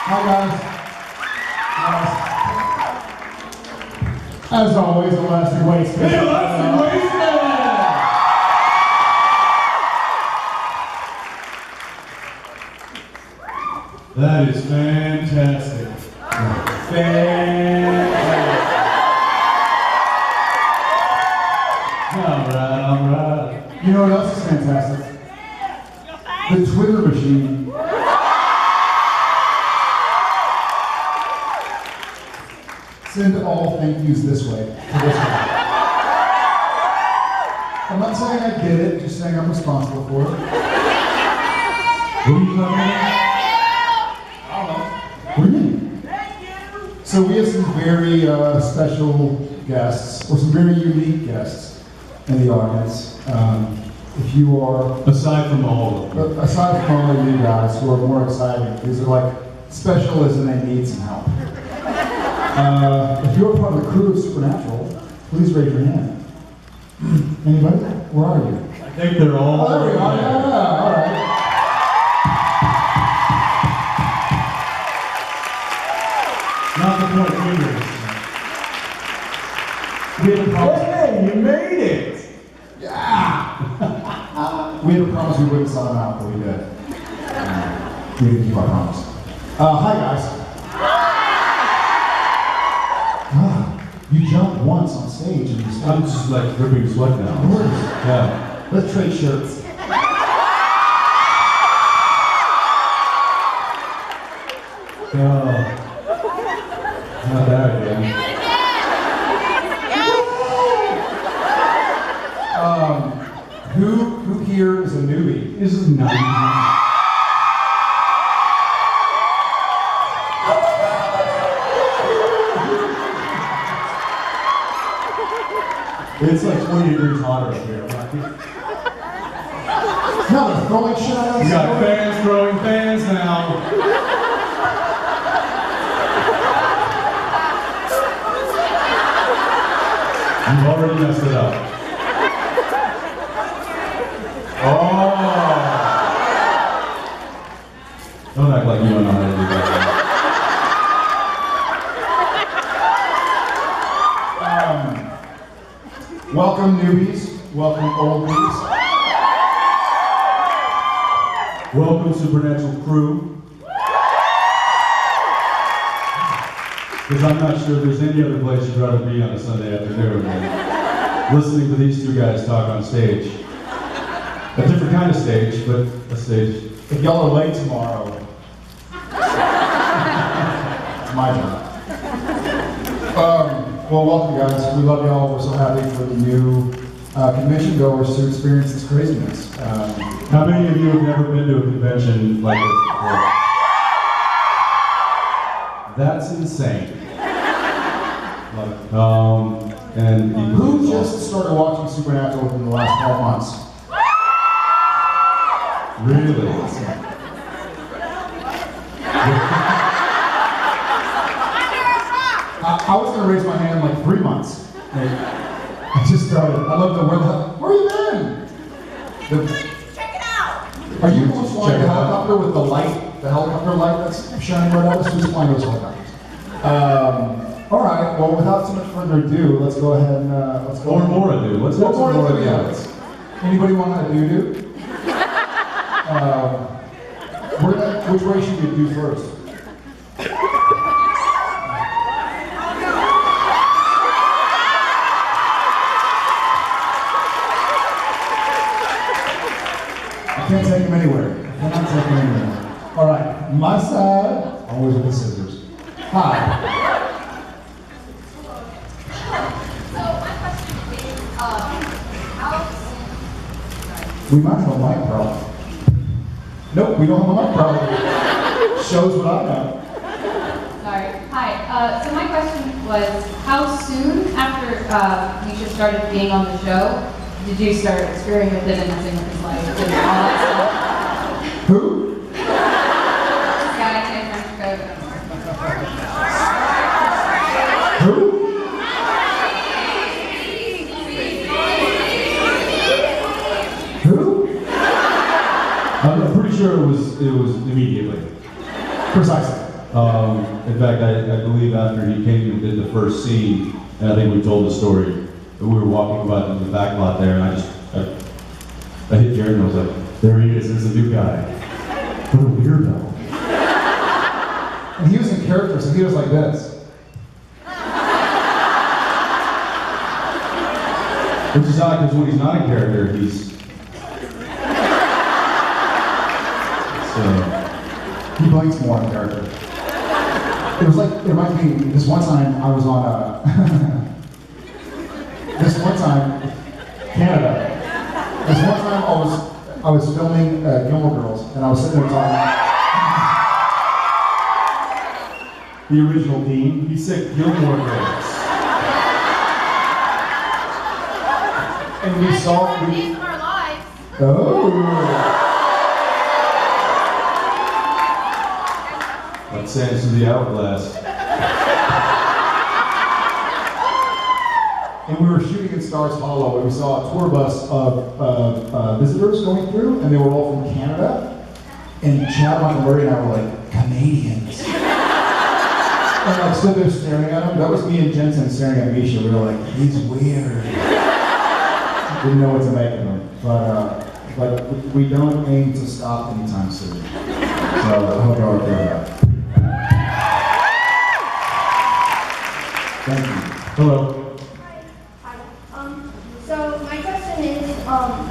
Hi guys. As always, Elastic Waste. Hey, Elastic Waste! That is fantastic. Fantastic. Alright. You know what else is fantastic? The Twitter machine. Send all thank yous this way. I'm not saying I get it, just saying I'm responsible for it. What are you talking about? What do you mean? So we have some very special guests, or some very unique guests in the audience. If you are, Aside from all of them. aside from all of you guys who are more exciting, these are like special as in they need some help. If you're part of the crew of Supernatural, please raise your hand. Anybody? Where are you? I think they're all. Oh, there we are. Yeah, all right. Not the point fingers. We had a promise. Hey, you made it! Yeah. We had a promise we wouldn't sign out, but we did. We didn't keep our promise. Hi guys. You jumped once on stage and you I'm just like dripping sweat now. Yeah. Let's trade shirts. Oh. Not that again. Who here is a newbie? This is not. It's like 20 degrees hotter up here. No, they're throwing shit at us. We got fans throwing fans now. You've already messed it up. Oh! Don't act like you don't know how to do that. Welcome newbies. Welcome oldies. Welcome, Supernatural crew. Because I'm not sure there's any other place you'd rather be on a Sunday afternoon than listening to these two guys talk on stage. A different kind of stage, but a stage. If y'all are late tomorrow, it's my job. Well, welcome guys. We love y'all. We're so happy for the new convention goers to experience this craziness. How many of you have never been to a convention like this before? That's insane. And Who just started watching Supernatural within the last 12 months? Really? I was going to raise my hand in like 3 months. I just started. I love the where you been? Check it out! Are you the one flying the helicopter with the light, the helicopter light that's shining right at us? Who's flying those helicopters? All right. Well, without too much further ado, let's go ahead and let's go. Or more ado. Let's have some more ado. Anybody want to do? Which way should we do first? I can't take them anywhere. I cannot take them anywhere. All right, my side, always with the scissors. Hi. So my question is, how We might have a mic problem. Nope, we don't have a mic problem. Shows what I know. Sorry. Hi. So my question was, how soon after Misha started being on the show did you start experimenting and using his life and all that stuff? Who? This guy came from Chicago. Who? immediately. Precisely. In fact, I believe after he came and did the first scene, and I think we told the story, we were walking about in the back lot there, and I hit Jared and I was like, there he is, there's a new guy. What a weirdo. And he was in character, so he was like this. Which is odd, because when he's not in character, he's... He blinks more in character. It was like, it reminds me, this one time I was on Canada. This one time I was filming Gilmore Girls, and I was sitting there talking. The original Dean, he said Gilmore Girls. And we saw... These are our lives. Oh! Like sands through the hourglass. And we were shooting in Stars Hollow, and we saw a tour bus of visitors going through, and they were all from Canada. And Chad, Michael Murray, and I were like, Canadians. And I stood there staring at him. That was me and Jensen staring at Misha. We were like, he's weird. Didn't know what to make of him. But we don't aim to stop anytime soon. So I hope y'all are doing that. Thank you. Hello. Hi. So my question is,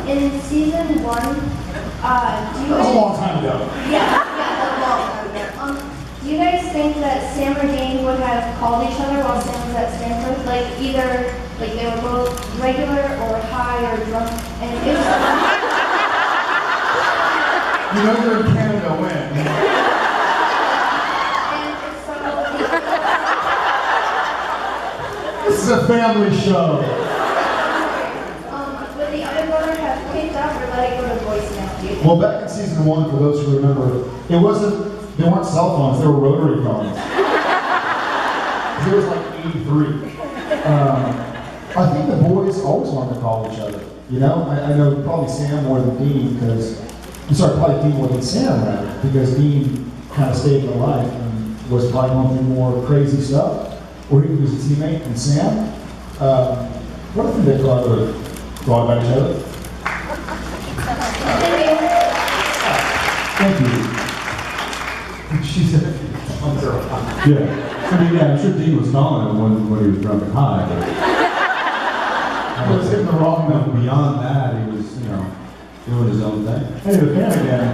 in season 1, do you That was a guys... long time ago. Yeah, a long time ago. Do you guys think that Sam or Dean would have called each other while Sam was at Stanford? Like either, like they were both regular or high or drunk? And if so... You know you're in Canada when? And if so... This is a family show. Would the other brother have picked up or let it go to voicemail, do you think? Well, back in season 1, for those who remember, they weren't cell phones, they were rotary phones. It was like 83. I think the boys always wanted to call each other. You know, I know probably Sam more than Dean probably Dean more than Sam rather, because Dean kind of stayed in life and was probably going through more crazy stuff, or he was a teammate. And Sam, what do you think they thought about each other? Thank you. She said, Yeah. I mean, yeah, I'm sure Dean was calling him when he was drunk and high, I was hitting the wrong but number. beyond that, he was, doing his own thing. Hey, the fan again.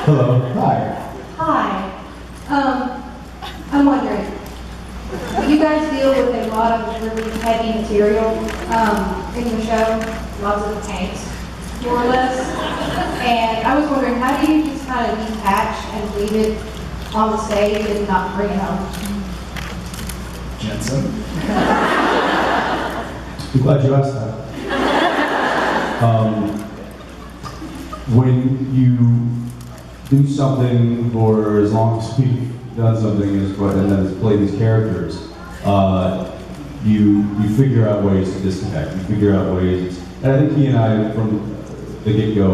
Hello. Hi. Hi. I'm wondering, you guys deal with a lot of really heavy material in the show, lots of tanks, more or less. And I was wondering, how do you just kind of detach and leave it on the stage and not bring it home? Jensen. I'm glad you asked that. When you do something for as long as we've done something and then has played these characters, you figure out ways to disconnect. You figure out ways, and I think he and I, from the get-go,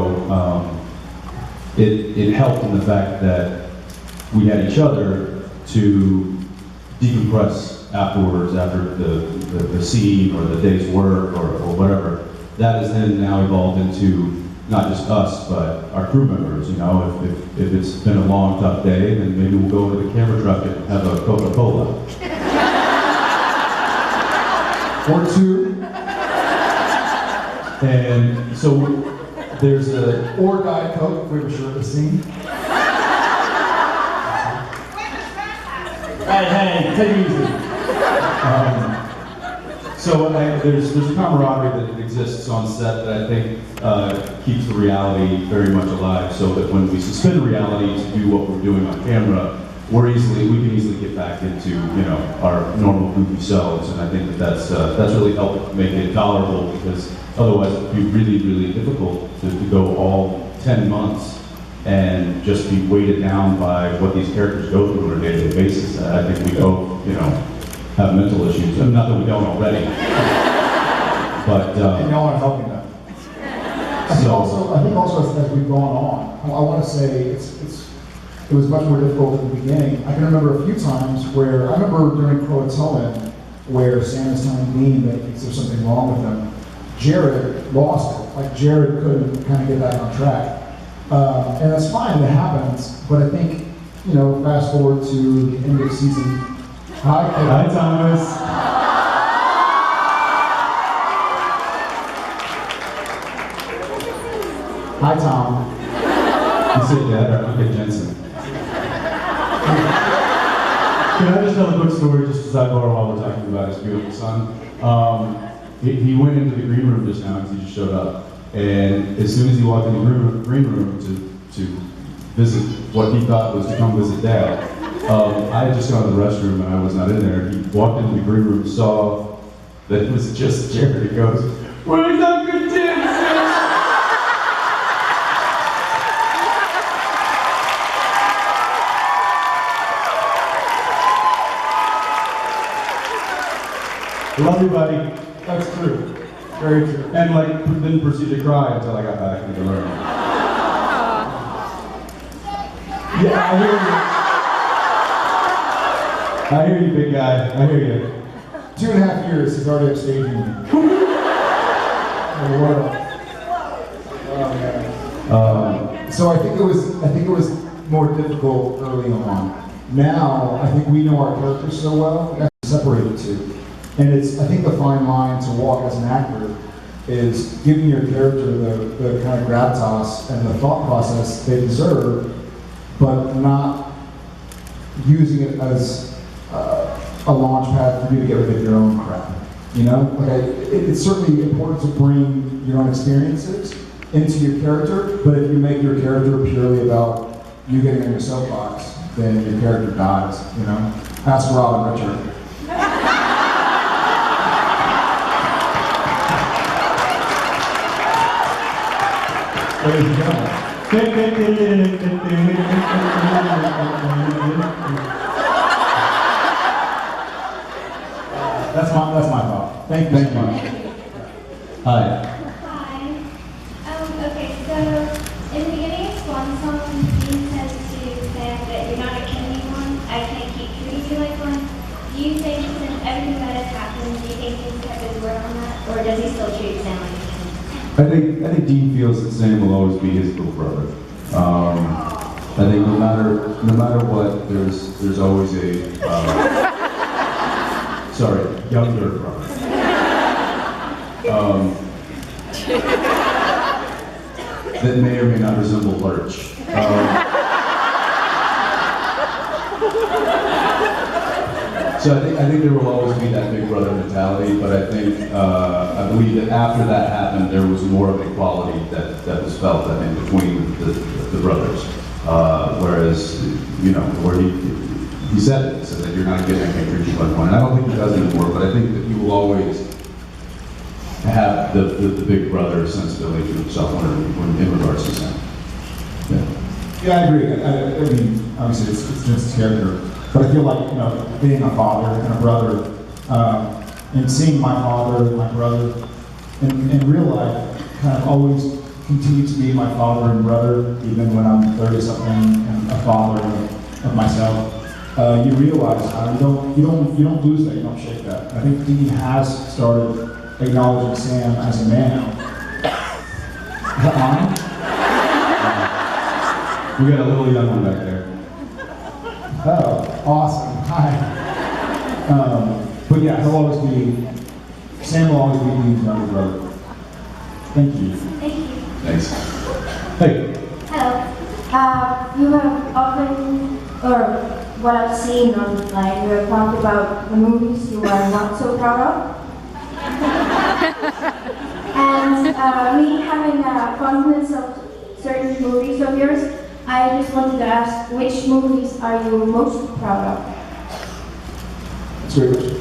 it helped in the fact that we had each other to decompress afterwards, after the scene or the day's work or whatever. That has then now evolved into not just us, but our crew members. If it's been a long, tough day, then maybe we'll go into the camera truck and have a Coca-Cola. Or two. And so there's Or Diet Coke if we were sure of the scene. Hey, take it easy. So there's a camaraderie that exists on set that I think keeps the reality very much alive, so that when we suspend reality to do what we're doing on camera, we can easily get back into our normal goofy selves, and I think that's really helped make it tolerable, because otherwise it'd be really, really difficult to go all 10 months and just be weighted down by what these characters go through on a day-to-day basis. I think we both, have mental issues. Not that we don't already. But And y'all are helping them. I think also as we've gone on, I want to say it was much more difficult at the beginning. I can remember a few times where, I remember during Croatoan, where Sam is telling Dean that there's something wrong with him. Jared lost it. Like, Jared couldn't kind of get back on track. And that's fine, it happens. But I think, you know, fast forward to the end of season. Hi, Thomas. Hi, Tom. You said Dad, or Uncle Jensen. Can I just tell a quick story, just to sidebar while we're talking about his beautiful son? He went into the green room just now because he just showed up. And as soon as he walked into the green room to visit what he thought was to come visit Dad, I had just gone to the restroom and I was not in there. He walked into the green room, saw that it was just Jared. He goes, "Where's Uncle Jensen?" Love you, buddy. That's true. Very true. And like, didn't proceed to cry until I got back into the room. Yeah, I hear you, big guy. I hear you. 2.5 years, he's already upstaging me. The world. Oh, man. So I think it was more difficult early on. Now, I think we know our characters so well, we have to separate the two. And I think the fine line to walk as an actor is giving your character the kind of gravitas and the thought process they deserve, but not using it as a launch pad for you to get rid of your own crap. You know, like it's certainly important to bring your own experiences into your character, but if you make your character purely about you getting on your soapbox, then your character dies. You know, ask Rob and Richard. There you go. That's my thought. Thank you so much. Hi. Hi. Okay, so in the beginning of Swan Song, Dean says to Sam that you're not a anyone. I can't keep treating you like one. Do you think since everything that has happened, do you think he's kept his word on that, or does he still treat Sam like a king? I think Dean feels that Sam will always be his little brother. I think no matter what, there's always a younger brother. That may or may not resemble Lurch. So I think there will always be that big brother mentality, but I think I believe that after that happened, there was more of equality that was felt, I think, between the brothers. Whereas, you know, where he said it, so that you're not getting a treat you like one. And I don't think he does anymore, but I think that he will always have the big brother sensibility to himself when in regards to Sam. Yeah, I agree. I mean, obviously it's just character. But I feel like, you know, being a father and a brother, and seeing my father and my brother in real life kind of always continue to be my father and brother, even when I'm 30-something and a father of myself. You realize you don't lose that, you don't shake that. I think Dean has started acknowledging Sam as a man. Is that mine? We got a little young one back there. Oh, awesome. Hi. But yeah, Sam will always be Dean's younger brother. Thank you. Thank you. Thanks. Hey. Hello. You have often, or what I've seen online, you have talked about the movies you are not so proud of. And me having a fondness of certain movies of yours, I just wanted to ask, which movies are you most proud of? That's a great question.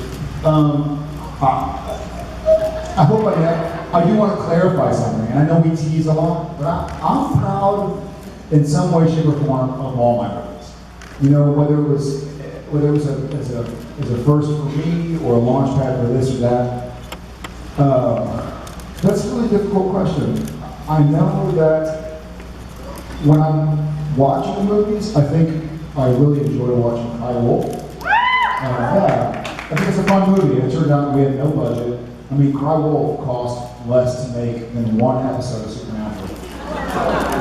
I hope I do want to clarify something, and I know we tease a lot, but I'm proud in some way, shape, or form of all my movies. You know, whether it was as a first for me or a launch pad for this or that. That's a really difficult question. I know that when I'm watching movies, I think I really enjoy watching Cry Wolf. Yeah, I think it's a fun movie. It turned out we had no budget. I mean, Cry Wolf cost less to make than one episode of Supernatural.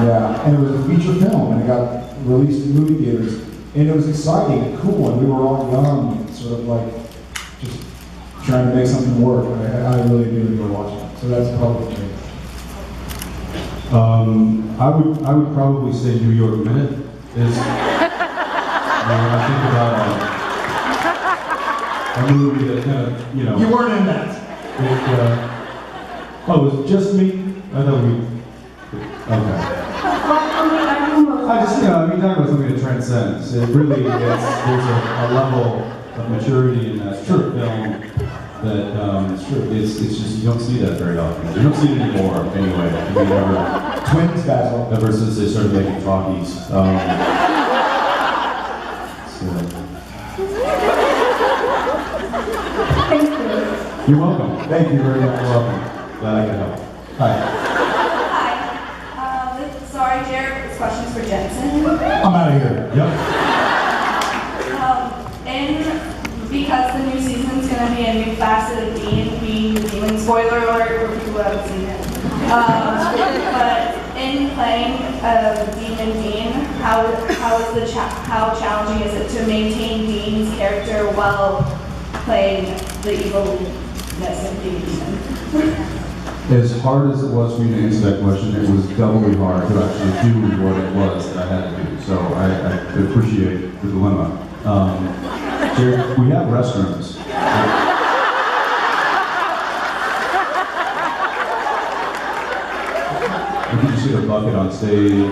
Yeah, and it was a feature film, and it got released in movie theaters, and it was exciting and cool, and we were all young, and sort of like just trying to make something work. I really do enjoy watching it, so that's probably me. I would probably say New York Minute is. When I think about a movie that kind of, You weren't in that. Oh, it was just me? I thought we. Okay. I just, I mean, talking about something that transcends. It really is, there's a level of maturity in that short film that, it's just, you don't see that very often. You don't see it anymore, anyway. I mean, Twins, Basil. ever since they started making talkies. Thank you. You're welcome. Thank you very much. You're welcome. Glad I could help. Hi. Sorry, Jared, this question's for Jensen. I'm out of here. And because the new season's going to be a new facet of Dean being the demon, spoiler alert for people who haven't seen it. But in playing Demon Dean, how challenging is it to maintain Dean's character while playing the evilness of being demon? As hard as it was for me to answer that question, it was doubly hard to actually do what it was that I had to do. So I appreciate the dilemma. Jared, we have restrooms. Did you see the bucket on stage?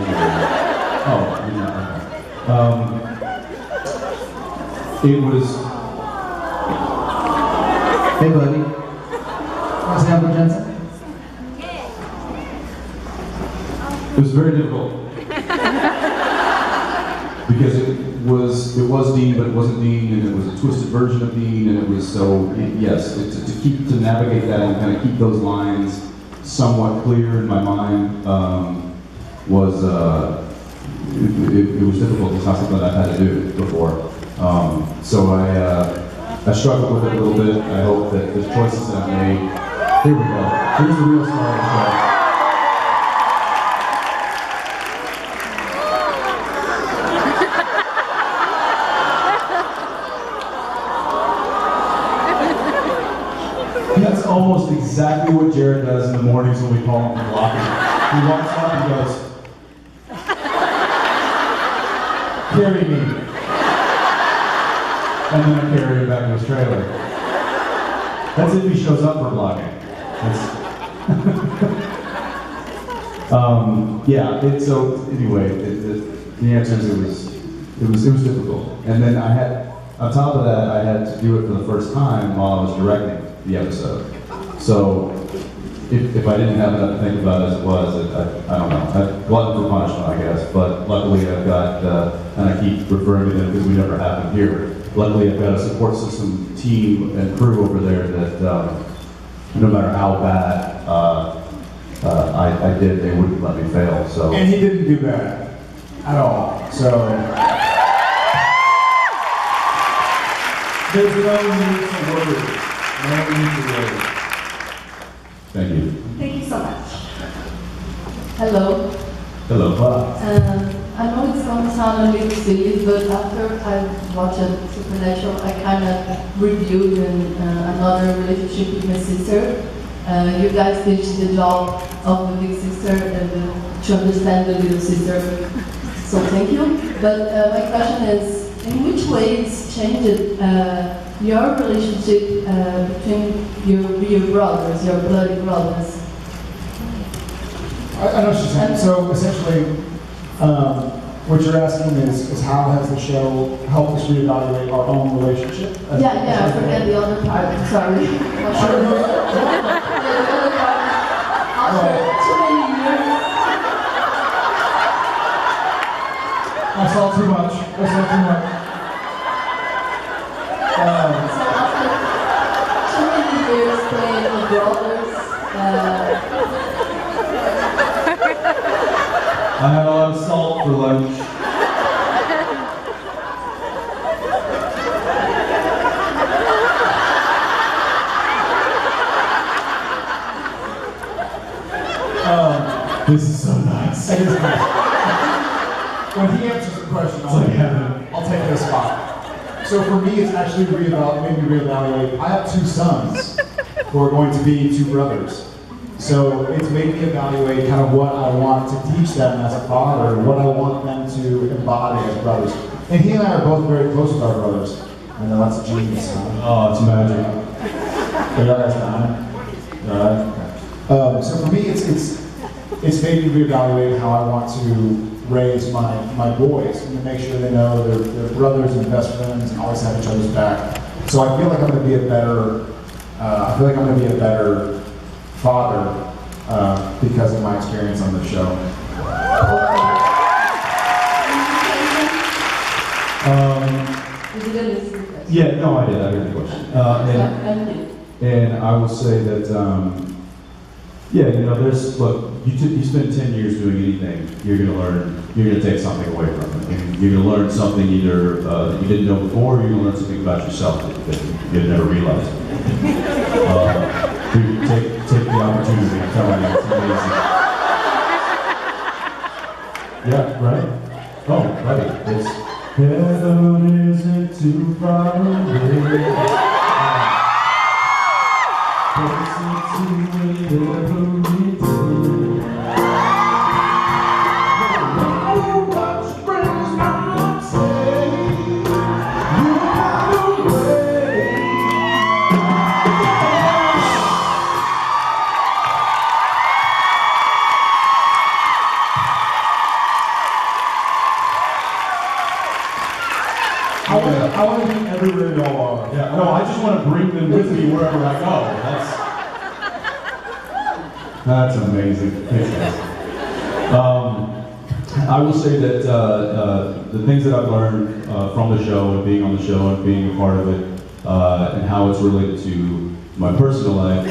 Oh, okay. It was. Hey, buddy. Want to say hello, Jensen? It was very difficult because it was Dean, but it wasn't Dean, and it was a twisted version of Dean, and it was so yes, to navigate that and kind of keep those lines somewhat clear in my mind was it was difficult. It's not something that I've had to do before, so I struggled with it a little bit. I hope that the choices that I made. Here we go. Here's the real star of the show. That's almost exactly what Jared does in the mornings when we call him for blocking. He walks up and goes, "Carry me." And then I carry him back to his trailer. That's if he shows up for blocking. So anyway, the answer is it was difficult. And then on top of that, I had to do it for the first time while I was directing the episode. So if I didn't have enough to think about as it was, I don't know. Glutton for punishment, I guess. But luckily I've got, and I keep referring to them because we never have them here. Luckily I've got a support system team and crew over there that no matter how bad I did, they wouldn't let me fail. So. And he didn't do bad at all. So there's no need to worry. No need to worry. Thank you. Thank you so much. Hello. Hello. I know it's going to sound a little silly, but after I watched Supernatural, I kind of reviewed another relationship with my sister. You guys did the job of the big sister and to understand the little sister. So thank you. But my question is, in which ways changed your relationship between your brothers, your bloody brothers? I know what you're saying. So essentially, what you're asking is how has the show helped us reevaluate our own relationship? Yeah, I forget the other part. I'm sorry. After too many years. I saw too much. I saw too much. So after too many years playing with brothers, I had a lot of salt for lunch. This is so nice. It is nice. When he answers the question, I'll take this spot. So for me, it's actually made me reevaluate. I have 2 sons who are going to be 2 brothers. So it's made me evaluate kind of what I want to teach them as a father, what I want them to embody as brothers. And he and I are both very close with our brothers. I know that's a genius, huh? Oh, it's magic. Are y'all guys dying? So for me, it's made me reevaluate how I want to raise my boys and to make sure they know they're brothers and best friends and always have each other's back. So I feel like I'm going to be a better father because of my experience on the show. Yeah, no, I did. I heard the question. And I will say that, yeah, you know, look, you spend 10 years doing anything, you're going to take something away from it. And you're going to learn something either that you didn't know before, or you're going to learn something about yourself that you never realized. Take the opportunity, I'm telling you, it's amazing. Yeah, right? Oh, right. It's heaven isn't too far away. I want to be everywhere y'all are. Yeah, no, I just want to bring them with me wherever I go. That's amazing. Thanks, guys. I will say that the things that I've learned from the show and being on the show and being a part of it and how it's related to my personal life,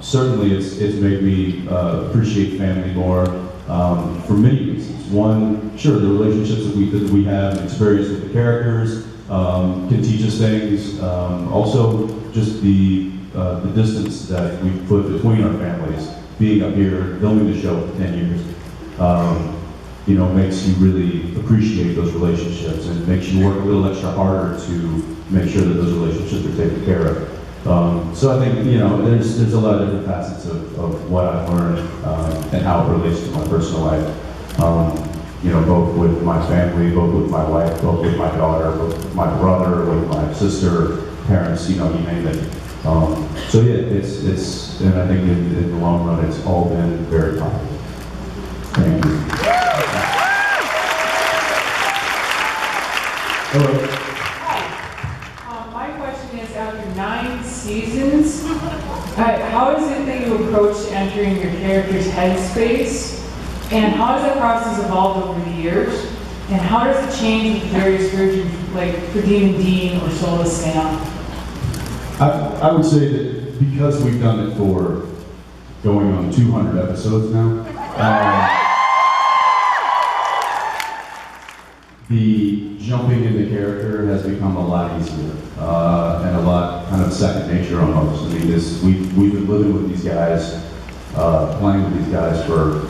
certainly it's made me appreciate family more for many reasons. One, sure, the relationships that we have and experience with the characters can teach us things. Also, just the distance that we've put between our families, being up here, filming the show for 10 years, you know, makes you really appreciate those relationships and makes you work a little extra harder to make sure that those relationships are taken care of. So I think, you know, there's a lot of different facets of what I've learned and how it relates to my personal life. You know, both with my family, both with my wife, both with my daughter, both with my brother, with my sister, parents, you know, you name it. So yeah, it's, and I think in the long run, it's all been very positive. Thank you. Hello. My question is, after 9 seasons, how is it that you approach entering your character's headspace? And how has that process evolved over the years? And how does it change with various versions, like for Dean or Soulless Sam? I would say that because we've done it for going on 200 episodes now, the jumping into character has become a lot easier and a lot kind of second nature almost. I mean, we've been living with these guys, playing with these guys for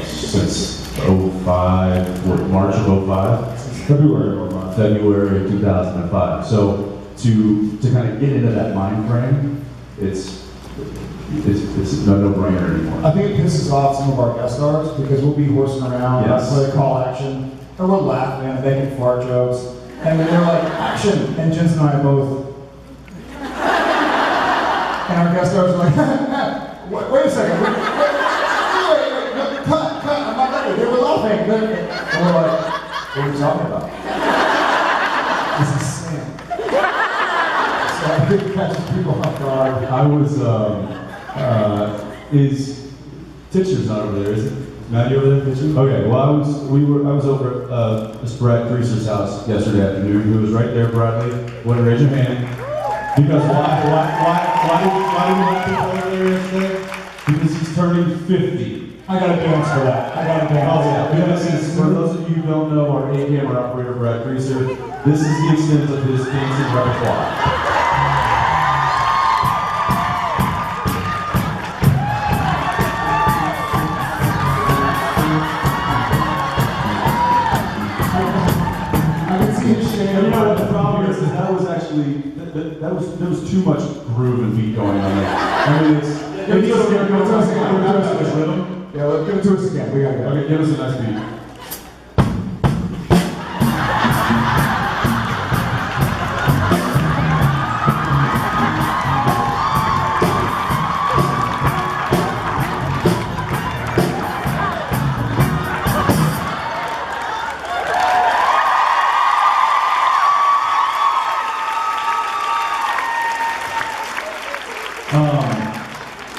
since 05, March of 05? February 2005. So to kind of get into that mind frame, it's no no-brainer anymore. I think it pisses off some of our guest stars because we'll be horsing around, Yes. play call action, and we're laughing and making fart jokes, and then they're like, action, and Jensen and I both. And our guest stars are like, wait a second, wait, no, cut, I'm not ready, they were laughing. And we're like, what are you talking about? This is Sam. So I think it catches people off guard. I was, is Titcher's not over there, is it? Matt, you over there, Titcher? Okay, well I was over at Brad Creaser's house yesterday afternoon, who was right there, Bradley. Want to raise your hand? Because why did we want people over there yesterday? Because he's turning 50. I gotta dance for that. I gotta dance. Oh yeah, this is, for those of you who don't know our A-camera operator, Brad Greaser, this is the extent of his dancing repertoire. I can see his shade. And you know what the problem is that was actually, there was too much groove and beat going on there. I mean, it's, Give it to us again. Give it to us again. Give it to us again. Rhythm. Yeah, let's give it to us again. We gotta go. Okay, give us a nice beat.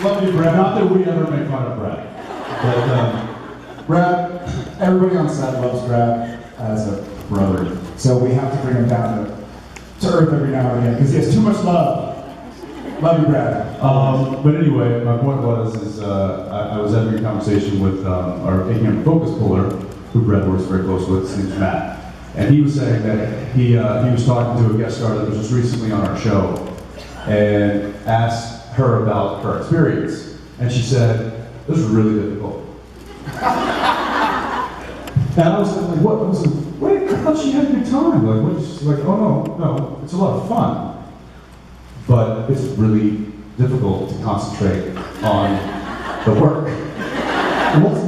Love you, Brad. Not that we ever make fun of Brad, but Brad, everybody on set loves Brad as a brother, so we have to bring him down to earth every now and again because he has too much love. Love you, Brad. but anyway, my point was I was having a conversation with our A-camera focus puller, who Brad works very close with, his name's Matt, and he was saying that he was talking to a guest star that was just recently on our show, and asked her about her experience, and she said, "This was really difficult." And I was like, "What?" I was like, "Wait, I thought she had a good time." Like, what? She's like, "Oh no, it's a lot of fun, but it's really difficult to concentrate on the work."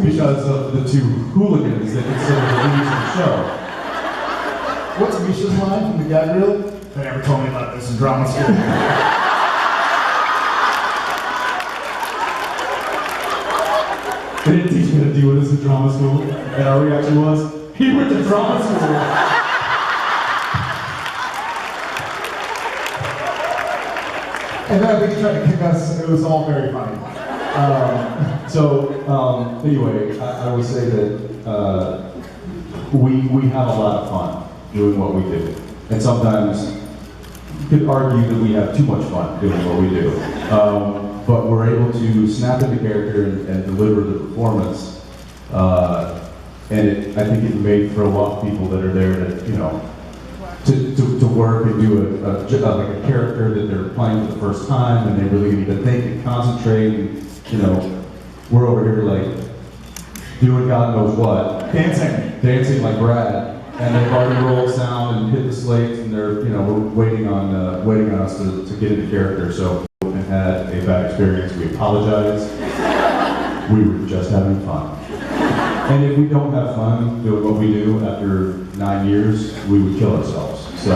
Because of the two hooligans that consider the leads of the show. What's Misha's line from the gag reel? They never told me about this in drama school. They didn't teach me to deal with this in drama school, and our reaction was, he went to drama school. And then they tried to kick us. It was all very funny. Anyway, I would say that we have a lot of fun doing what we do, and sometimes you could argue that we have too much fun doing what we do. But we're able to snap into character and deliver the performance, and I think it made for a lot of people that are there to work and do like a character that they're playing for the first time, and they really need to think and concentrate. And, we're over here like doing God knows what, dancing like Brad, and they've already rolled sound and hit the slates, and they're we're waiting on us to get into character. So. Had a bad experience, we apologize. We were just having fun. And if we don't have fun doing what we do after 9 years, we would kill ourselves. So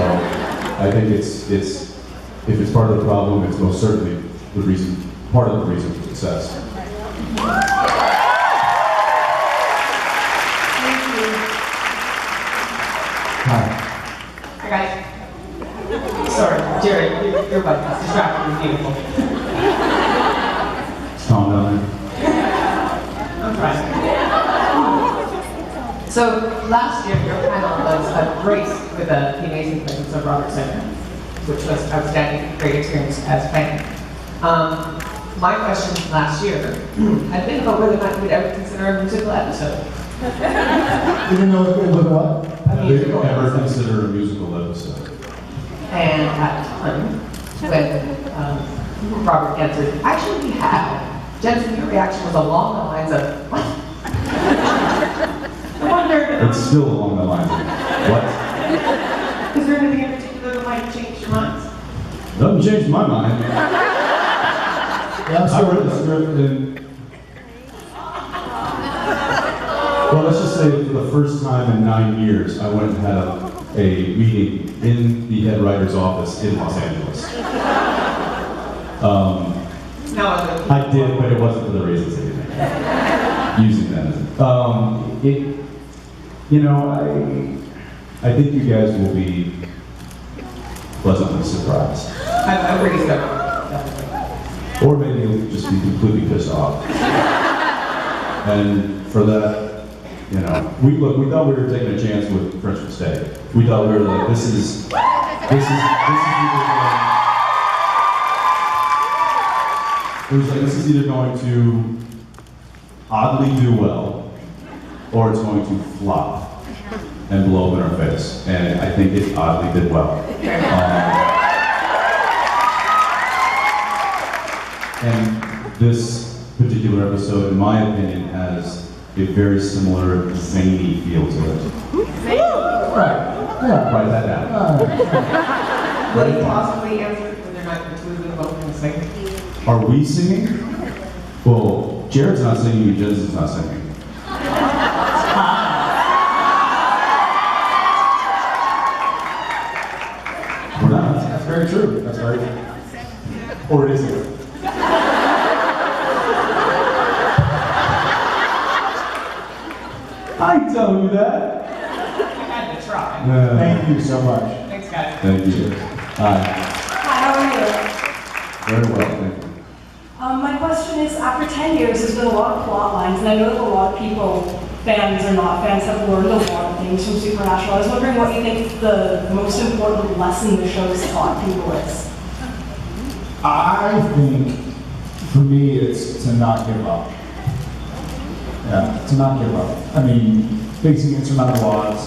I think if it's part of the problem, it's most certainly part of the reason for success. Hi guys. Sorry, Jerry, your butt is distracting and beautiful. Calm down I'm trying. So last year your panel was graced with the amazing presence of Robert Singer, which was outstanding, great experience as a fan. My question last year had been about whether or not you would ever consider a musical episode. You didn't know it was what? A musical Ever episode. consider a musical episode? And at the time, when Robert answered, actually we have. Jensen, your reaction was along the lines of, what? I wonder, It's still along the lines of, what? is there anything in particular that might change your minds? Doesn't change my mind. Yeah, I'm I sorry. read the script and, well, let's just say for the first time in 9 years, I went and had a meeting in the head writer's office in Los Angeles. No, I did, but it wasn't for the reasons that you think. Using that. I think you guys will be pleasantly surprised. I'm pretty stoked, definitely. Or maybe you'll just be completely pissed off. And for that, we thought we were taking a chance with French Mistake. We thought we were like, this is either going to oddly do well, or it's going to flop and blow up in our face. And I think it oddly did well. And this particular episode, in my opinion, has a very similar zany feel to it. Right. Yeah. Write that down. Will you possibly answer whether or not the two of them both going to sing? Are we singing? Well, Jared's not singing and Jensen's not singing. We're not. That's very true. That's very true. Or it isn't. I tell you that. You had to try. Thank you so much. Thanks, guys. Thank you. Hi. Hi, how are you? Very well, thank you. My question is, after 10 years, there's been a lot of plot lines, and I know that a lot of people, fans or not fans, have learned a lot of things from Supernatural. I was wondering what you think the most important lesson the show's taught people is. I think, for me, it's to not give up. Yeah, to not give up. I mean, facing insurmountable odds,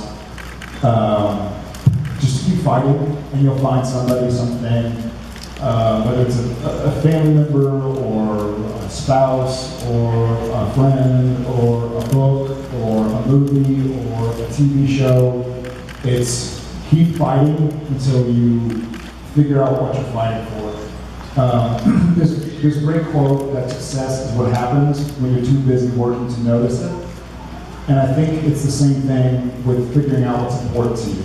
just keep fighting, and you'll find somebody, something, whether it's a family member, or a spouse, or a friend, or a book, or a movie, or a TV show. It's keep fighting until you figure out what you're fighting for. There's a great quote that success is what happens when you're too busy working to notice it. And I think it's the same thing with figuring out what's important to you.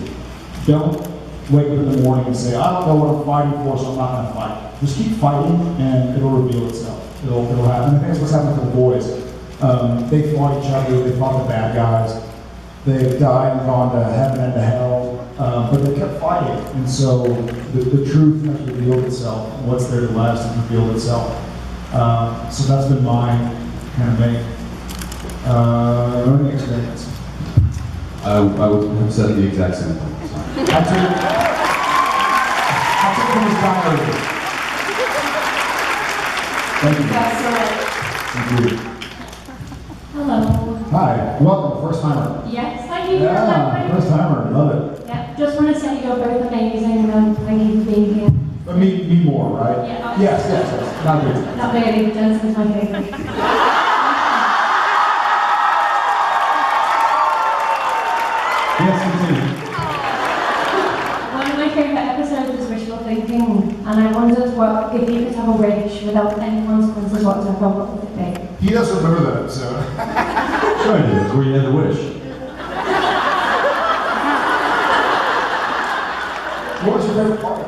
Don't wake up in the morning and say, I don't know what I'm fighting for, so I'm not going to fight. Just keep fighting, and it'll reveal itself. It'll happen. I think that's what's happened to the boys. They fought each other, they fought the bad guys, they've died and gone to heaven and to hell, but they kept fighting. And so the truth has revealed itself, and what's there to last has revealed itself. So that's been my kind of main learning experience. I would have said the exact same thing. I took it from his diary. Thank you. That's right. Thank you. Hello. Hi, welcome, first timer. Yes, thank you. Yeah, first timer, love it. Yeah, just want to say you're both amazing and thank you for being here. But me more, right? Yeah. Yes. Not good. Not really, Jensen's my favourite. Yes, continue. One of my favourite episodes was wishful thinking, and I wondered what if you could have a wish without any consequences whatsoever, what would it be? He doesn't remember that episode. Sure I did. It's where you had the wish. What was your favorite part?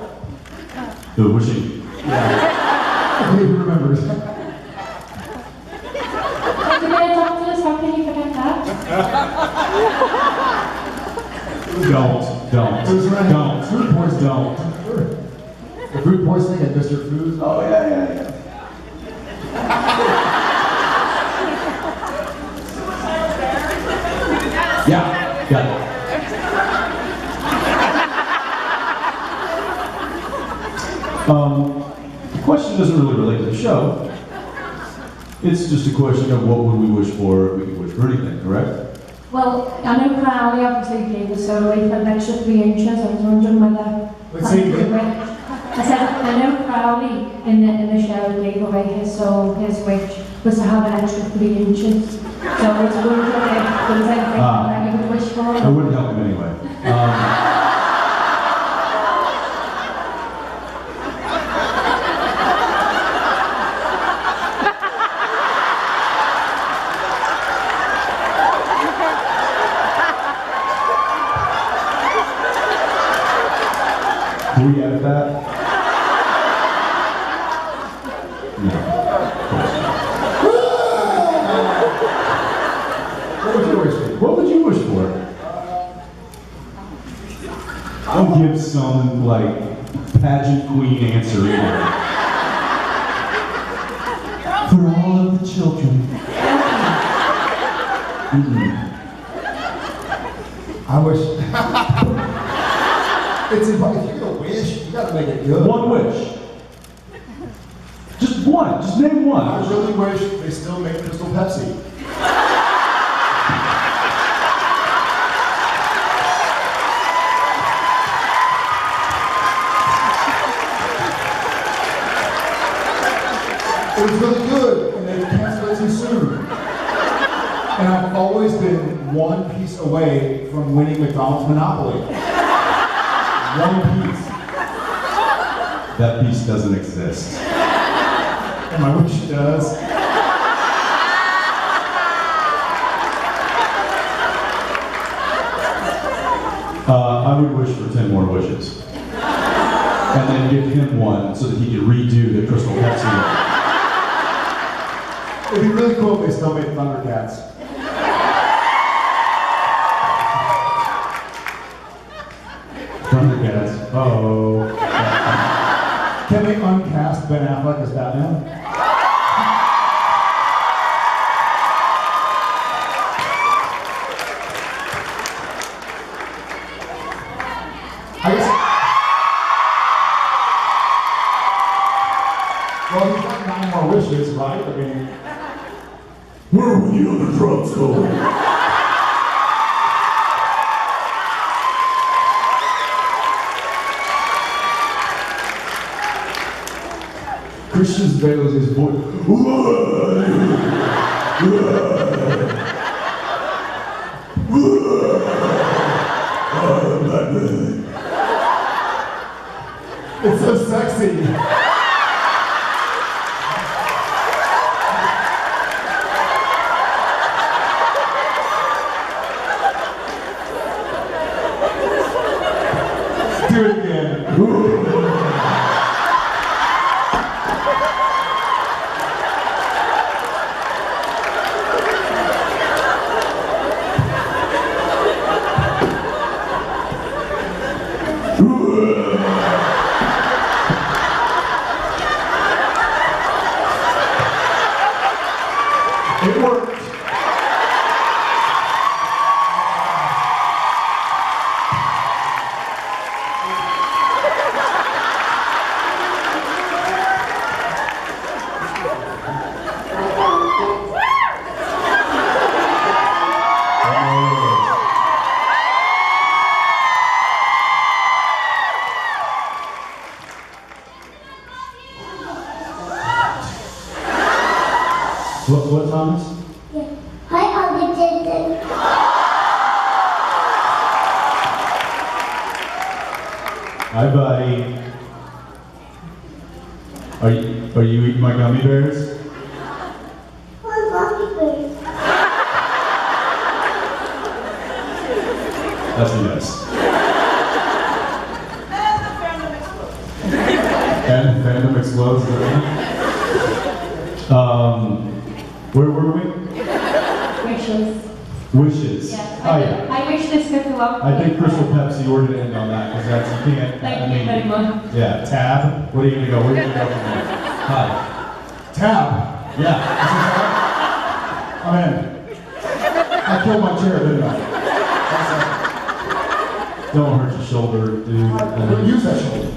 The wishing. Yeah. He remembers. To be a doctor, how can you forget that? Don't. It was right. Don't. Food poisoning. Don't. The food poisoning and Mr. Food. Oh, yeah. Yeah, got it. The question doesn't really relate to the show. It's just a question of what would we wish for if we could wish for anything, correct? Well, I know Crowley obviously gave us a relief for an extra 3 inches. I was wondering whether. Let's say it again. I said, I know Crowley in the show gave away his soul, his wish was to have an extra 3 inches. So I was wondering if there was anything that you would wish for. It wouldn't help him anyway. Can we edit that? No. What would you wish for? What would you wish for? Don't give some, like, pageant queen answer either. For all of the children. I wish. If you're gonna wish, you gotta make it good. One wish. Just one. Just name one. I really wish they still make Crystal Pepsi. It was really good, and they canceled it too soon. And I've always been one piece away from winning McDonald's Monopoly. One piece. That piece doesn't exist. And I wish it does. I would wish for 10 more wishes. And then give him one so that he could redo the Crystal Pepsi one. It'd be really cool if they still made Thundercats. Thundercats. Oh. Can they uncast Ben Affleck as Batman? I guess. Well, he's got 9 more wishes, right? I mean, where were the other drugs going? Christian Bale's his voice. It's so sexy. Do it again. It worked. What, Thomas? Yeah. Hi, Uncle Jason. Hi, buddy. Are you eating my gummy bears? Hi, Rocky Bird. That's a yes. And the fandom explodes. Is that right? Where were we? Wishes. Wishes. Yes. Oh yeah. I wish this could go up. I think Crystal Pepsi ordered to end on that because that's you can't. Thank I you mean, very much. yeah. Tab. What are you gonna go? Where are you gonna go from there? Hi. Tab. Yeah. I'm in. I killed my chair, didn't I? Don't hurt your shoulder, dude. Don't use that shoulder.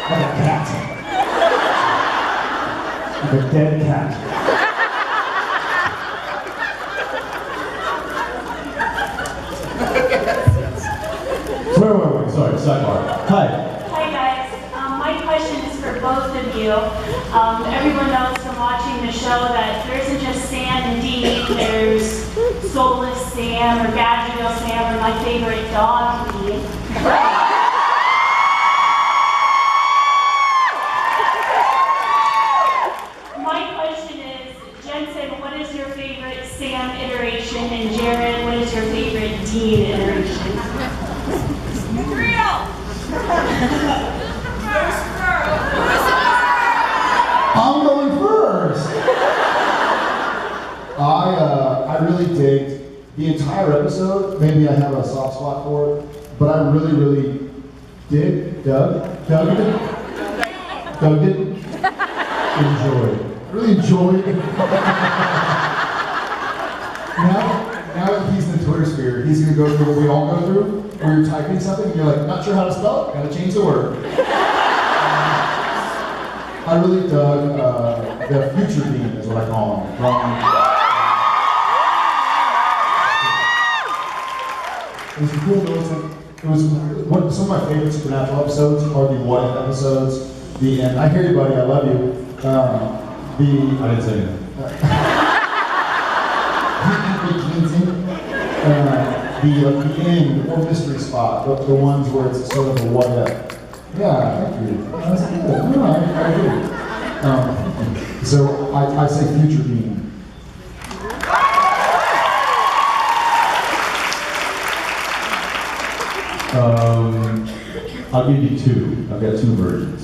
Like a cat. Like a dead cat. Wait. Sorry. Sidebar. Hi. Hi guys, my question is for both of you. Everyone knows from watching the show that there isn't just Sam and Dean, there's Soulless Sam or Gadgetville Sam or my favorite dog, Dean. My question is, Jensen, what is your favorite Sam iteration, and Jared, what is your favorite Dean iteration? I'm going first. I really digged the entire episode. Maybe I have a soft spot for it, but I really dug it. Enjoyed. Really enjoyed it. Now that he's in the Twitter sphere, he's gonna go through what we all go through, where you're typing something and you're like, not sure how to spell it, gotta change the word. I really dug the future Dean, is what I call him. It was a cool militant. It was some of my favorite Supernatural episodes are the what if episodes. The end. I hear you, buddy. I love you. I didn't say anything. The end or mystery spot, the ones where it's sort of a what if. Yeah, thank you. That's cool. No, I agree. So I say future Dean. I'll give you two. I've got two versions.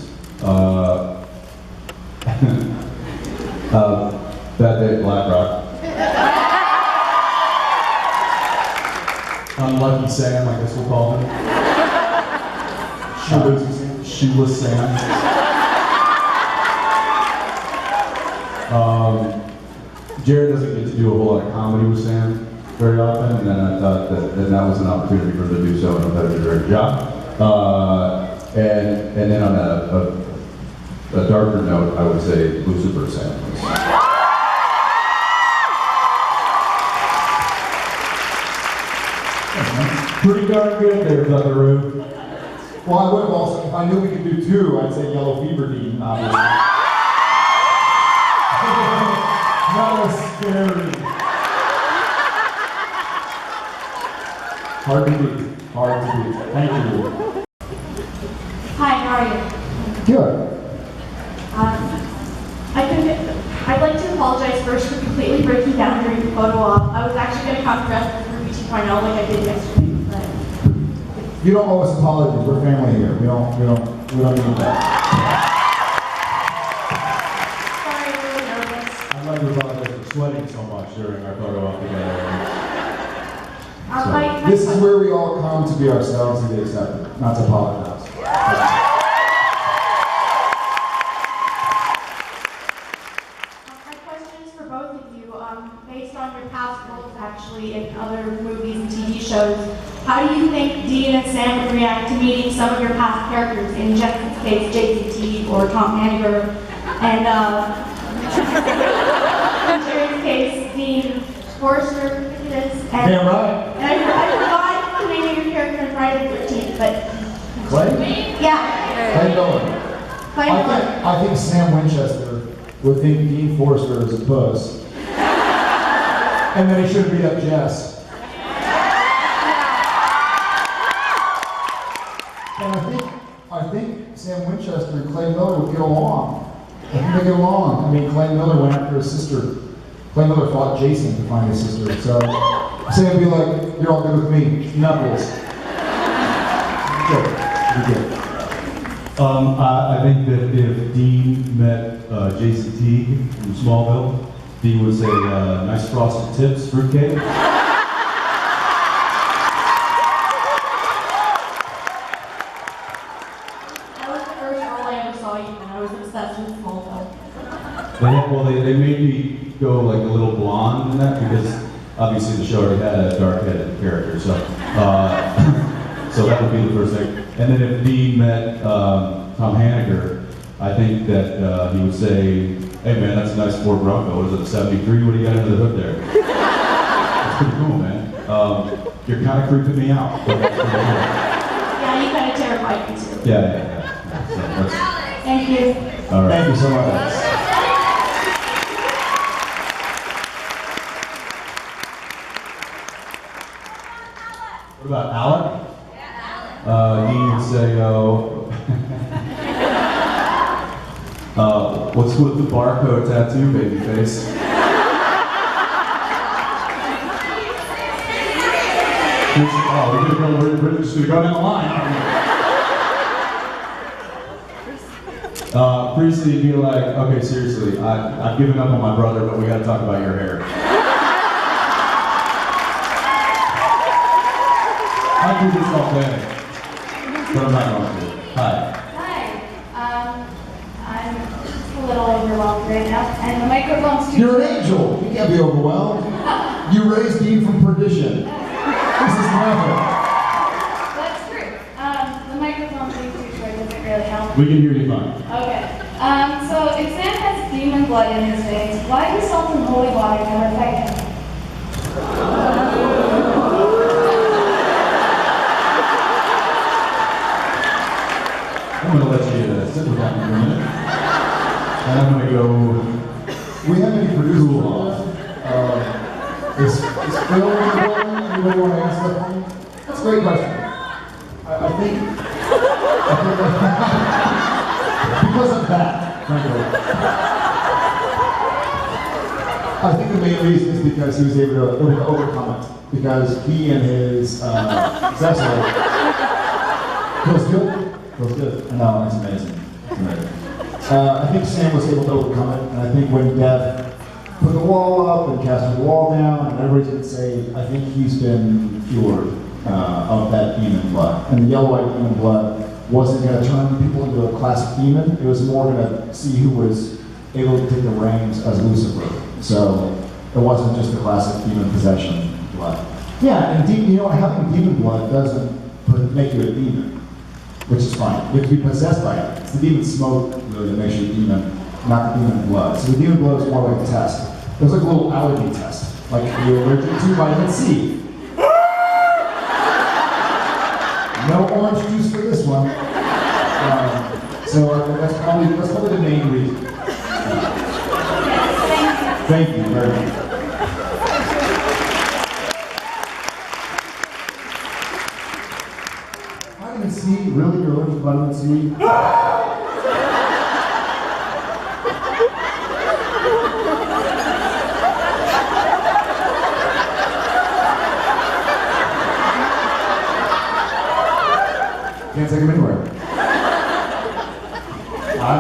That day, Black Rock. Unlucky Sam, I guess we'll call him. Shoeless Sam. Jared doesn't get to do a whole lot of comedy with Sam very often, and then I thought that was an opportunity for him to do so, and I thought he did a great job. And then on a darker note, I would say Lucifer Sam. Pretty darn good there, Buckaroo. Well, I would have also, if I knew we could do two, I'd say Yellow Fever Dean, obviously. That was scary. Hard to beat. Hard to beat. Thank you. Hi, how are you? Good. I'd like to apologize first for completely breaking down during the photo op. I was actually going to come dressed as Ruby 2.0 like I did yesterday, but You don't owe us apologies. We're family here. We don't need that. sorry, I'm really nervous. I'd like to apologize for sweating so much during our photo op together. My This is where we all come to be ourselves and be accepted, not to apologize. My question is for both of you. Based on your past roles actually in other movies and TV shows, how do you think Dean and Sam would react to meeting some of your past characters? In Jessica's case, JCT or Tom Hanniger, and in Jerry's case, Dean Forrester, and Damn right. I forgot the name of your character in Friday the 13th, but Clay? yeah. Clay Miller. Clay Miller. I think Sam Winchester would think Dean Forrester is a puss. And then he should beat up Jess. And I think Sam Winchester and Clay Miller would get along. I think they get along. I mean, Clay Miller went after his sister. Clay Miller fought Jason to find his sister. So Sam would be like, "You're all good with me, Knuckles." Good. I think that if Dean met Jason Teague from Smallville, Dean would say, "Nice frosted tips, fruitcake." That was the first role I ever saw you in. I was obsessed with Smallville. They made me go like a little blonde in that because obviously the show already had a dark-headed character, so so that would be the first thing. And then if Dean met Tom Hanniger, I think that he would say, "Hey man, that's a nice Ford Bronco. What is it, a 73? What do you got under the hood there?" That's pretty cool, man. You're kind of creeping me out. But that's pretty cool. Yeah, you kind of terrified me too. Yeah. So that's, Thank you. all right. Thank you so much. What about Alec? Dean would say, what's with the barcode tattoo, baby face? We're just gonna go down the line, aren't we? Previously, you'd be like, okay, seriously, I've given up on my brother, but we gotta talk about your hair. I do this all day, but I'm not going to. Hi. Hi. I'm a little overwhelmed right now, and the microphone's too. You're an angel. You can't be overwhelmed. You raised Dean from perdition. This is nothing. That's true. The microphone's too short doesn't really help. We can hear you fine. Okay. So if Sam has demon blood in his veins, why does salt and holy water never affect him? And I'm gonna go. We have any producers? Is Phil in the building? Anybody want to answer that one? That's a great question. I think because of that, frankly. I think the main reason is because he was able to overcome it. Because he and his successor feels good. Feels good. No, it's amazing. It's amazing. I think Sam was able to overcome it, and I think when Dev put the wall up and casted the wall down, and everybody's going to say, I think he's been cured of that demon blood. And the yellow-white demon blood wasn't going to turn people into a classic demon. It was more going to see who was able to take the reins as Lucifer. So it wasn't just the classic demon possession blood. Yeah, and having demon blood doesn't make you a demon, which is fine. You have to be possessed by it. It's the demon smoke really that makes you a demon, not the demon blood. So the demon blood is more like a test. It was like a little allergy test, like you're allergic to vitamin C. No orange juice for this one. So that's probably the main reason. Thank you very much. Vitamin C? Really? You're allergic to vitamin C? Can't take them anywhere. Hi.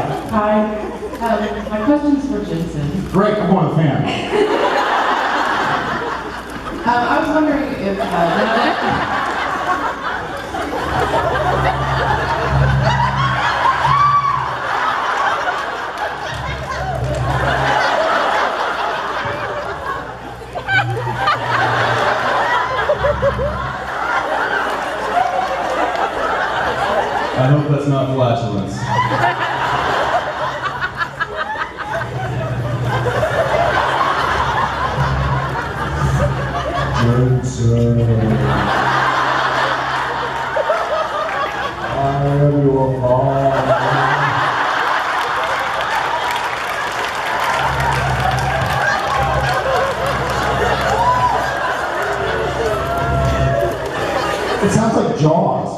Hi. My question's for Jensen. Great, I'm going to fan. I was wondering if I hope that's not flatulence. It sounds like Jaws.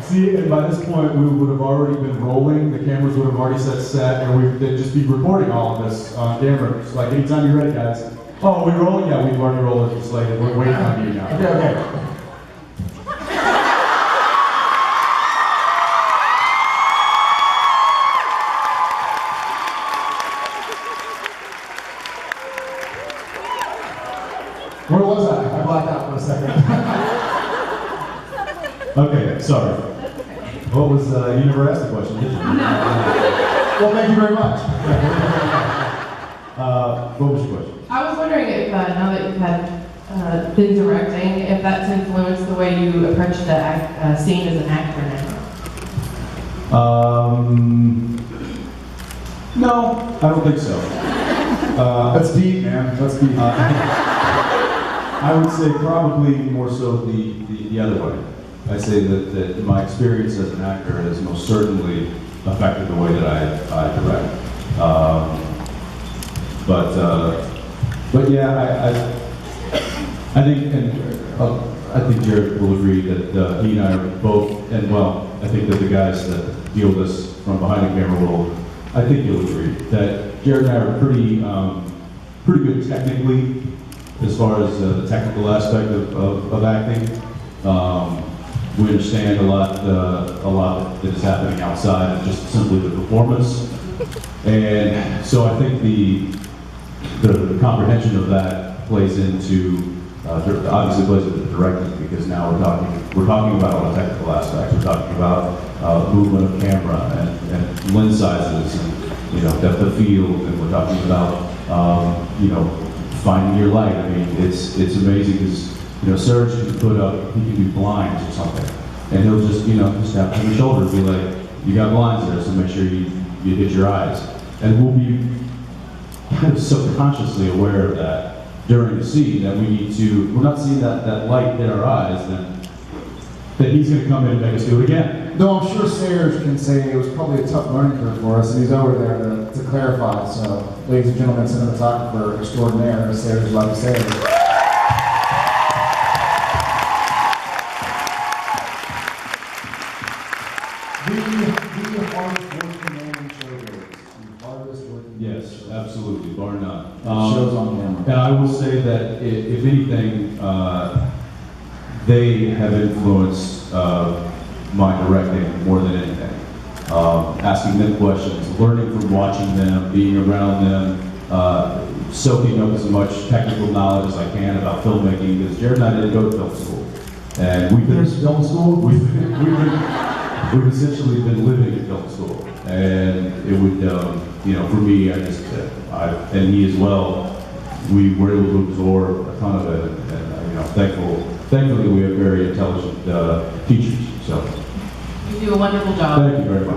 See, and by this point, we would have already been rolling, the cameras would have already set, and they'd just be recording all of this on camera. It's like, anytime you're ready, guys. Oh, we rolling? Yeah, we've already rolled it, just like, we're waiting on you now. Okay. Where was I? I blacked out for a second. Okay, sorry. What was, you never asked the question, did you? Well, thank you very much. What was your question? I was wondering if now that you've had been directing, if that's influenced the way you approach the scene as an actor now. No, I don't think so. That's deep, man. That's deep. I would say probably more so the other way. I say that my experience as an actor has most certainly affected the way that I direct. But yeah, I think Jared will agree that he and I are both, and well, I think that the guys that deal with this from behind the camera world, I think you'll agree that Jared and I are pretty good technically as far as the technical aspect of acting. We understand a lot that is happening outside of just simply the performance, and so I think the comprehension of that plays into obviously plays into the directing, because now we're talking about all the technical aspects. We're talking about movement of camera and lens sizes and depth of field, and we're talking about finding your light. I mean, it's amazing because Serge can he can do blinds or something, and he'll just tap on your shoulder and be like, you got blinds there, so make sure you hit your eyes. And we'll be kind of subconsciously aware of that during the scene, that we need to, we're not seeing that light in our eyes, then he's going to come in and make us do it again. Though I'm sure Sayers can say it was probably a tough learning curve for us, and he's over there to clarify. So, ladies and gentlemen, cinematographer extraordinaire, Sayers Love Sayers. The hardest working man in showbiz. The hardest working man in Yes, showbiz. absolutely, bar none. Shows on camera. And I will say that if anything, they have influenced my directing more than anything. Asking them questions, learning from watching them, being around them, soaking up as much technical knowledge as I can about filmmaking, because Jared and I didn't go to film school. And we've been There's film school? we've essentially been living in film school. And it would, you know, for me, and he as well, we were able to absorb a ton of it, and you know, thankfully we have very intelligent teachers. So You do a wonderful job. thank you very much.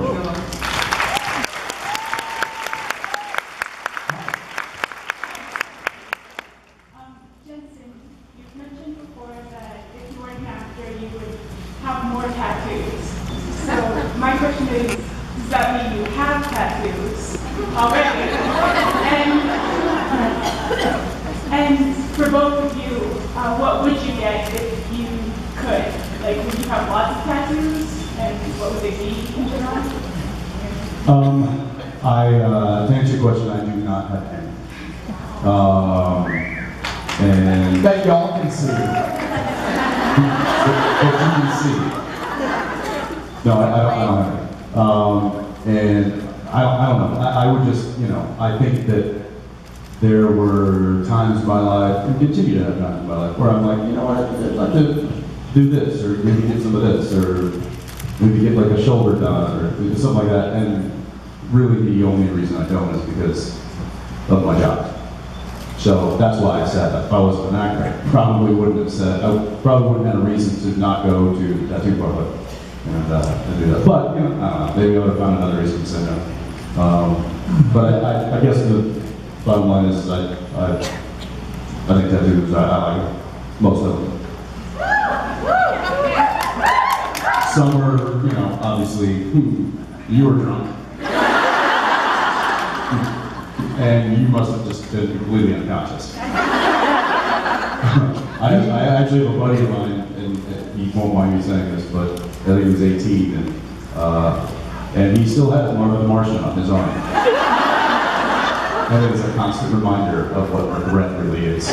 Jensen, you've mentioned before that if you were an actor, you would have more tattoos. So my question is, does that mean you have tattoos already? And for both of you, what would you get if you could? Like, would you have lots of tattoos? And what would they be in general? To answer your question, I do not have any. And That y'all can see. if you can see. No, I don't have any. And I don't know. I would just, you know, I think that there were times in my life, and continue to have times in my life, where I'm like, you know what, I'd like to do this, or maybe get some of this, or maybe get like a shoulder done, or something like that. And really the only reason I don't is because of my job. So that's why I said that. If I wasn't an actor, I probably wouldn't have said, I probably wouldn't have had a reason to not go to the tattoo parlor and do that. But, you know, I don't know, maybe I would have found another reason to say no. But I guess the bottom line is I think tattoos, I like most of them. Some are, you know, obviously, you were drunk. And you must have just been completely unconscious. I actually have a buddy of mine, and he won't mind me saying this, but I think he was 18, and he still has Marvin the Martian on his arm. And it is a constant reminder of what regret really is.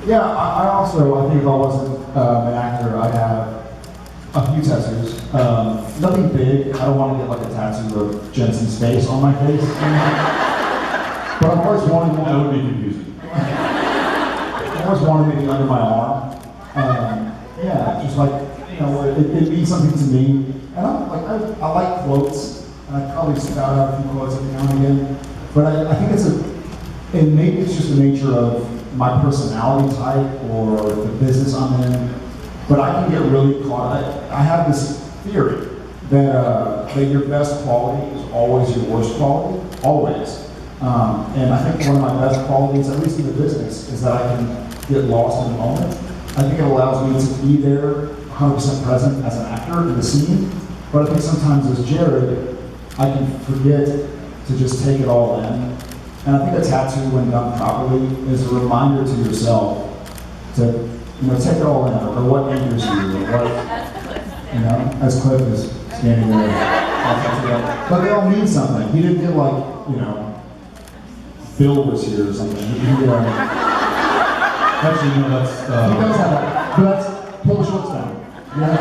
Yeah, I also, I think if I wasn't an actor, I'd have a few tattoos. Nothing big. I don't want to get like a tattoo of Jensen's face on my face. But I've always wanted one. That would be confusing. I always wanted maybe under my arm. Yeah, just like, you know, it means something to me. And I like quotes. And I probably spout out a few quotes every now and again. But I think and maybe it's just the nature of my personality type or the business I'm in. But I can get really caught. I have this theory that your best quality is always your worst quality, always. And I think one of my best qualities, at least in the business, is that I can get lost in the moment. I think it allows me to be there 100% present as an actor in the scene. But I think sometimes as Jared, I can forget to just take it all in. And I think a tattoo, when done properly, is a reminder to yourself to, you know, take it all in, or what anchors you, or what, you know, as Cliff is standing there. But they all mean something. He didn't get like, you know, Bill was here or something. Actually, no, that's... He does have that, but that's, pull the shorts down. Yeah.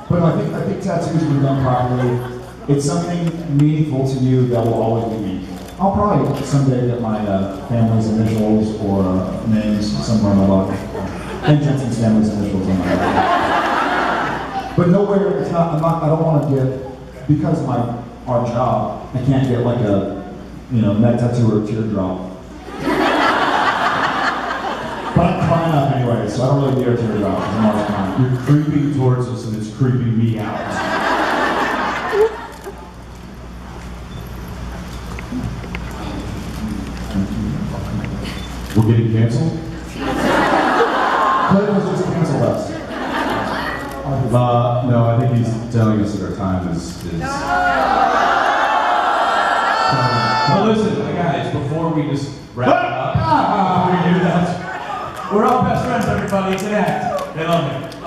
But I think tattoos, when done properly, it's something meaningful to you that will always be meaningful. I'll probably someday get my family's initials or names somewhere in my body. And Jensen's family's initials in my body. But nowhere, it's not, I don't want to get, because of our job, I can't get like a, you know, neck tattoo or a teardrop. But I'm crying up anyway, so I don't really need a teardrop. I'm always crying. You're creeping towards us and it's creeping me out. canceled? Clayton was just canceled us. No, I think he's telling us that our time is. But listen, guys, before we just wrap it up, before we do that, we're all best friends, everybody. Connect. They love me. I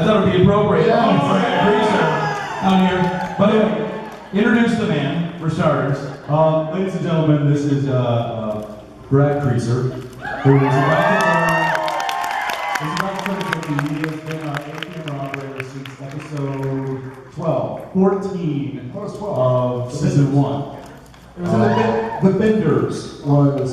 thought it would be appropriate. Down here. By the way, introduce the man, for starters. Ladies and gentlemen, this is Brad Creaser, who is about to learn he has been our camera operator since episode 14 of season 1. It was the Benders was.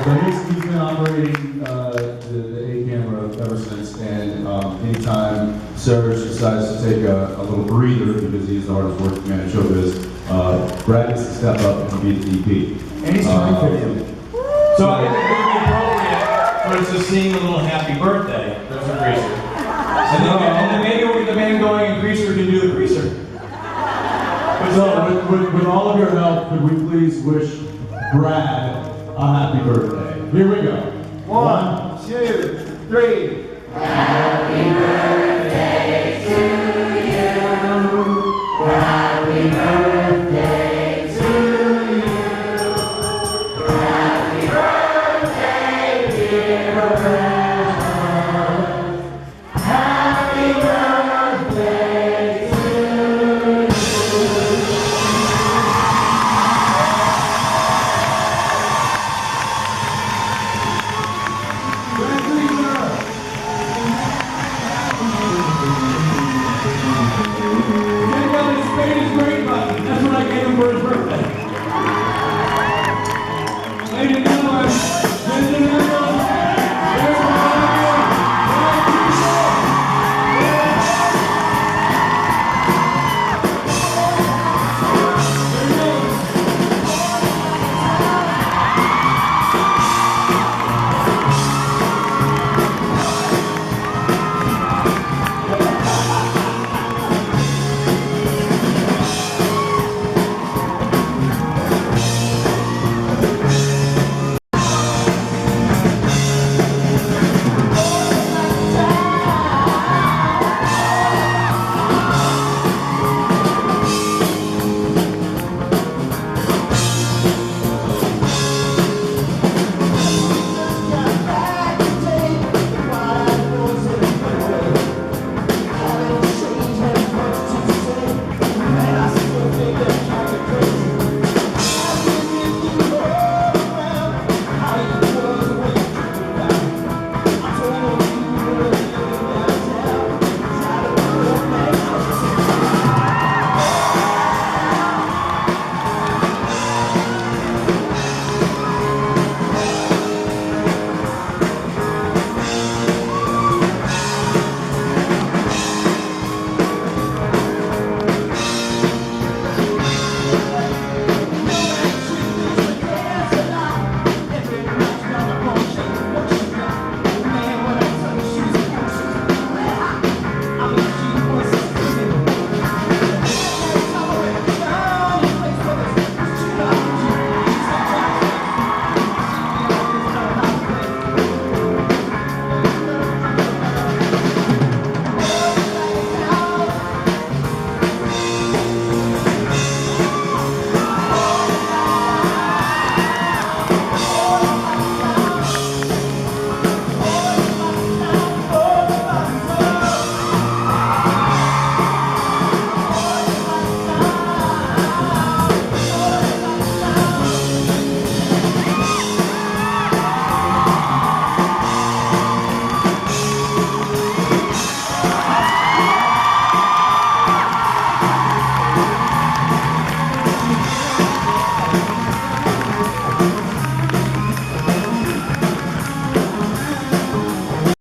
So he's been operating the A camera ever since, and anytime Serge decides to take a little breather because he's the hardest working man in showbiz, Brad gets to step up and be the DP. And he's trying to fix it. So I think it would be appropriate for us to sing a little happy birthday for Creaser. And then maybe the man going and Creaser can do the Creaser. So with all of your help, could we please wish Brad a happy birthday? Here we go. 1, 2, 3. Happy birthday.